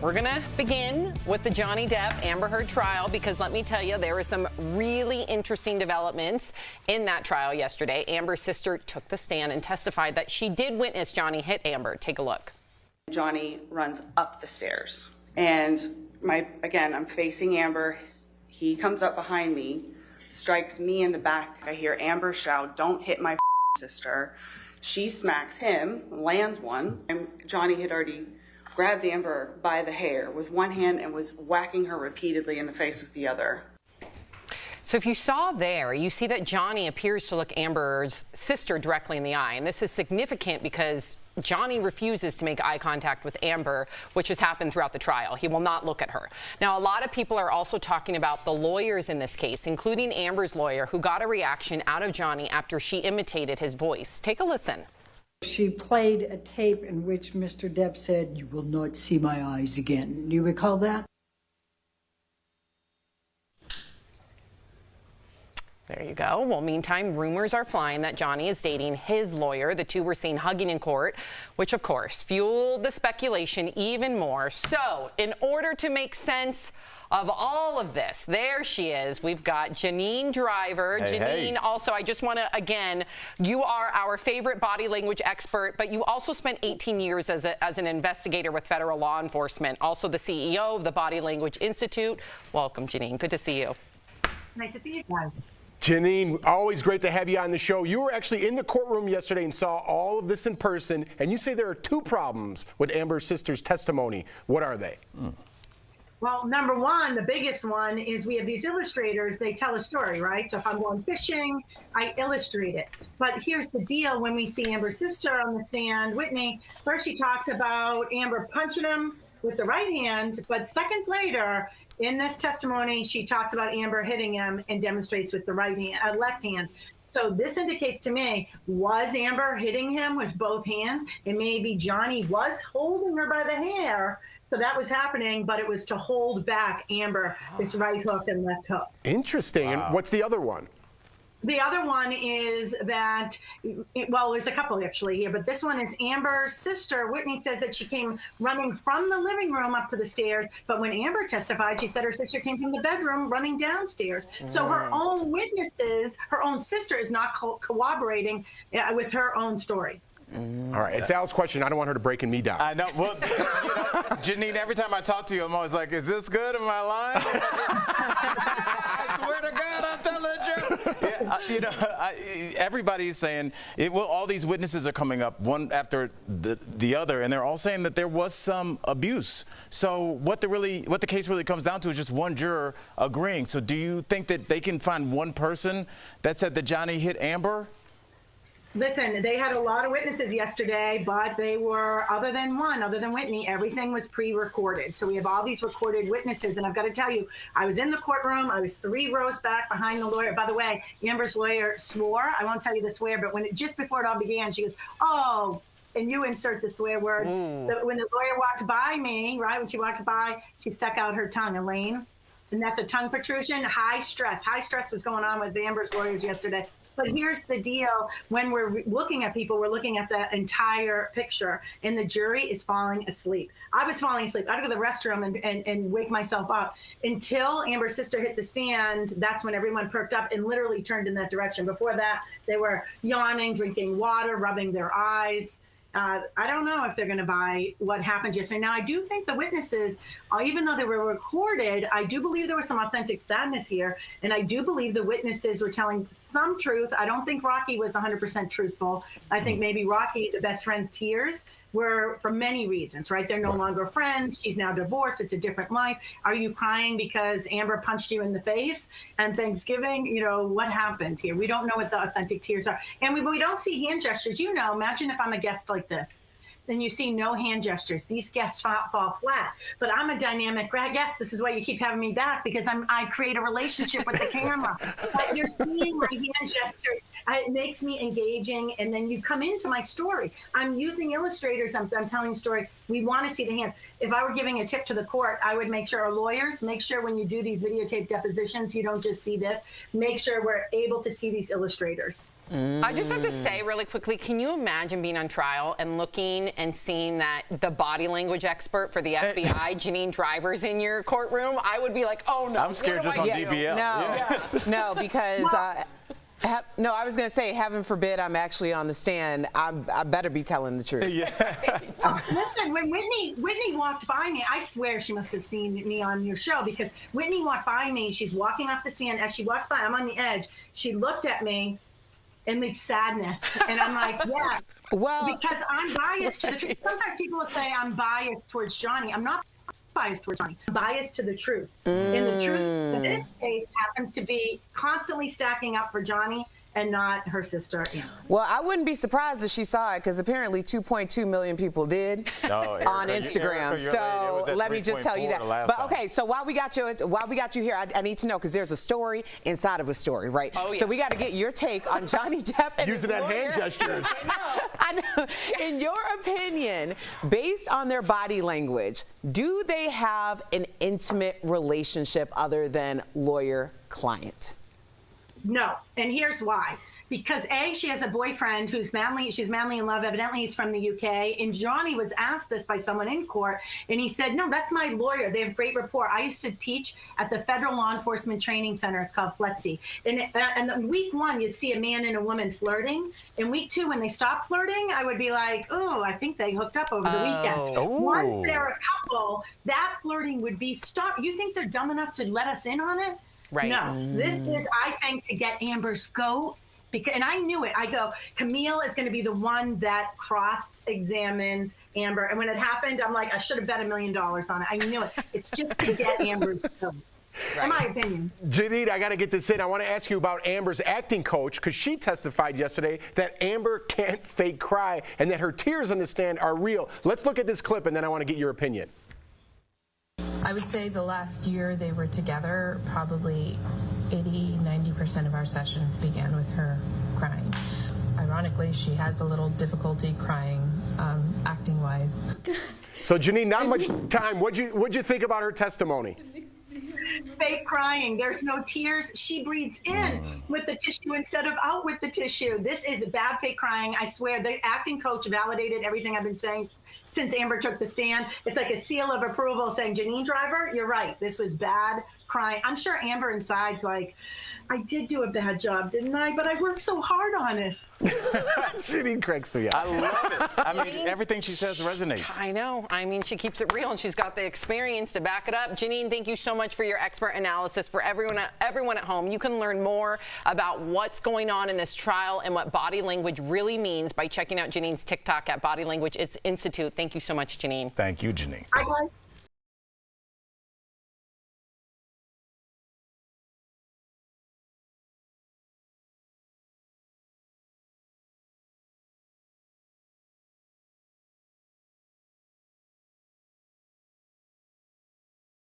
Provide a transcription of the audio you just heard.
We're going to begin with the Johnny Depp Amber Heard trial because let me tell you, there were some really interesting developments in that trial yesterday. Amber's sister took the stand and testified that she did witness Johnny hit Amber. Take a look. Johnny runs up the stairs and I'm facing Amber. He comes up behind me, strikes me in the back. I hear Amber shout, "Don't hit my sister." She smacks him, lands one, and Johnny had already grabbed Amber by the hair with one hand and was whacking her repeatedly in the face with the other. So if you saw there, you see that Johnny appears to look Amber's sister directly in the eye. And this is significant because Johnny refuses to make eye contact with Amber, which has happened throughout the trial. He will not look at her. Now, a lot of people are also talking about the lawyers in this case, including Amber's lawyer, who got a reaction out of Johnny after she imitated his voice. Take a listen. She played a tape in which Mr. Depp said, "You will not see my eyes again." Do you recall that? There you go. Well, meantime, rumors are flying that Johnny is dating his lawyer. The two were seen hugging in court, which, of course, fueled the speculation even more. So, in order to make sense of all of this, there she is. We've got Janine Driver. Hey, Janine, also, I just want to, again, you are our favorite body language expert, but you also spent 18 years as an investigator with federal law enforcement, also the CEO of the Body Language Institute. Welcome, Janine. Good to see you. Nice to see you guys. Janine, always great to have you on the show. You were actually in the courtroom yesterday and saw all of this in person, and you say there are two problems with Amber's sister's testimony. What are they? Well, number one, the biggest one is we have these illustrators. They tell a story, right? So if I'm going fishing, I illustrate it. But here's the deal. When we see Amber's sister on the stand, Whitney, first she talks about Amber punching him with the right hand, but seconds later, in this testimony, she talks about Amber hitting him and demonstrates with the left hand. So this indicates to me, was Amber hitting him with both hands? And maybe Johnny was holding her by the hair. So that was happening, but it was to hold back Amber, this right hook and left hook. Interesting. Wow. And what's the other one? The other one is that, well, there's a couple actually here, but this one is Amber's sister. Whitney says that she came running from the living room up to the stairs, but when Amber testified, she said her sister came from the bedroom running downstairs. So her own witnesses, her own sister is not corroborating with her own story. All right, it's Al's question. I don't want her to break me down. I know. Well, Janine, every time I talk to you, I'm always like, is this good? Am I lying? I swear to God, I'm telling the truth. Yeah, everybody's saying, all these witnesses are coming up one after the other, and they're all saying that there was some abuse. So what the case really comes down to is just one juror agreeing. So do you think that they can find one person that said that Johnny hit Amber? Listen, they had a lot of witnesses yesterday, but they were, other than Whitney, everything was pre-recorded. So we have all these recorded witnesses, and I've got to tell you, I was in the courtroom, I was 3 rows back behind the lawyer. By the way, Amber's lawyer swore, I won't tell you the swear, but just before it all began, she goes, "Oh," and you insert the swear word. When the lawyer walked by me, right, when she walked by, she stuck out her tongue, Elaine, and that's a tongue protrusion. High stress was going on with Amber's lawyers yesterday. But here's the deal. When we're looking at people, we're looking at the entire picture, and the jury is falling asleep. I was falling asleep. I'd go to the restroom and wake myself up. Until Amber's sister hit the stand, that's when everyone perked up and literally turned in that direction. Before that, they were yawning, drinking water, rubbing their eyes. I don't know if they're going to buy what happened yesterday. Now, I do think the witnesses, even though they were recorded, I do believe there was some authentic sadness here, and I do believe the witnesses were telling some truth. I don't think Rocky was 100% truthful. I think maybe Rocky, the best friend's tears, were for many reasons, right? They're no longer friends. She's now divorced. It's a different life. Are you crying because Amber punched you in the face and Thanksgiving? You know, what happened here? We don't know what the authentic tears are. And we don't see hand gestures. You know, imagine if I'm a guest like this. Then you see no hand gestures. These guests fall flat. But I'm a dynamic guest. This is why you keep having me back, because I create a relationship with the camera. But you're seeing my hand gestures. It makes me engaging, and then you come into my story. I'm using illustrators. I'm telling a story. We want to see the hands. if I were giving a tip to the court, I would make sure our lawyers, make sure when you do these videotape depositions, you don't just see this. Make sure we're able to see these illustrators. I just have to say really quickly, can you imagine being on trial and looking and seeing that the body language expert for the FBI, Janine Driver's in your courtroom? I would be like, oh no. I'm scared just on DBL. No, because no, I was going to say, heaven forbid I'm actually on the stand. I better be telling the truth. Listen, when Whitney walked by me, I swear she must have seen me on your show, because Whitney walked by me. She's walking off the stand. As she walks by, I'm on the edge. She looked at me in the sadness, and I'm like, yeah. Well, because I'm biased to the truth. Sometimes people will say I'm biased towards Johnny. I'm not biased towards Johnny. I'm biased to the truth. And the truth in this case happens to be constantly stacking up for Johnny and not her sister, Amber. Well, I wouldn't be surprised if she saw it, because apparently 2.2 million people did on Instagram. So let me just tell you that. But okay, so while we got you here, I need to know, because there's a story inside of a story, right? Oh, yeah. So we got to get your take on Johnny Depp and Using that hand gestures. I know. In your opinion, based on their body language, do they have an intimate relationship other than lawyer-client? No, and here's why. Because A, she has a boyfriend who's she's madly in love. Evidently, he's from the UK. And Johnny was asked this by someone in court, and he said, no, that's my lawyer. They have great rapport. I used to teach at the Federal Law Enforcement Training Center. It's called FLETC. And in week 1, you'd see a man and a woman flirting. In week 2, when they stopped flirting, I would be like, oh, I think they hooked up over the weekend. Once they're a couple, that flirting would be stopped. You think they're dumb enough to let us in on it? Right. No, this is, I think, to get Amber's goat. Because, and I knew it. I go, Camille is going to be the one that cross-examines Amber. And when it happened, I'm like, I should have bet $1 million on it. I knew it. It's just to get Amber's goat. In my opinion. Janine, I got to get this in. I want to ask you about Amber's acting coach, because she testified yesterday that Amber can't fake cry and that her tears on the stand are real. Let's look at this clip, and then I want to get your opinion. I would say the last year they were together, probably 80–90% of our sessions began with her crying. Ironically, she has a little difficulty crying, acting-wise. So, Janine, not much time. What'd you think about her testimony? Fake crying. There's no tears. She breathes in with the tissue instead of out with the tissue. This is bad fake crying. I swear, the acting coach validated everything I've been saying since Amber took the stand. It's like a seal of approval saying, Janine Driver, you're right. This was bad crying. I'm sure Amber inside's like, I did do a bad job, didn't I? But I worked so hard on it. Janine cracks me up. I love it. I mean, everything she says resonates. I know. I mean, she keeps it real, and she's got the experience to back it up. Janine, thank you so much for your expert analysis. For everyone at home, you can learn more about what's going on in this trial and what body language really means by checking out Janine's TikTok at Body Language Institute. Thank you so much, Janine. Thank you, Janine. Hi, guys.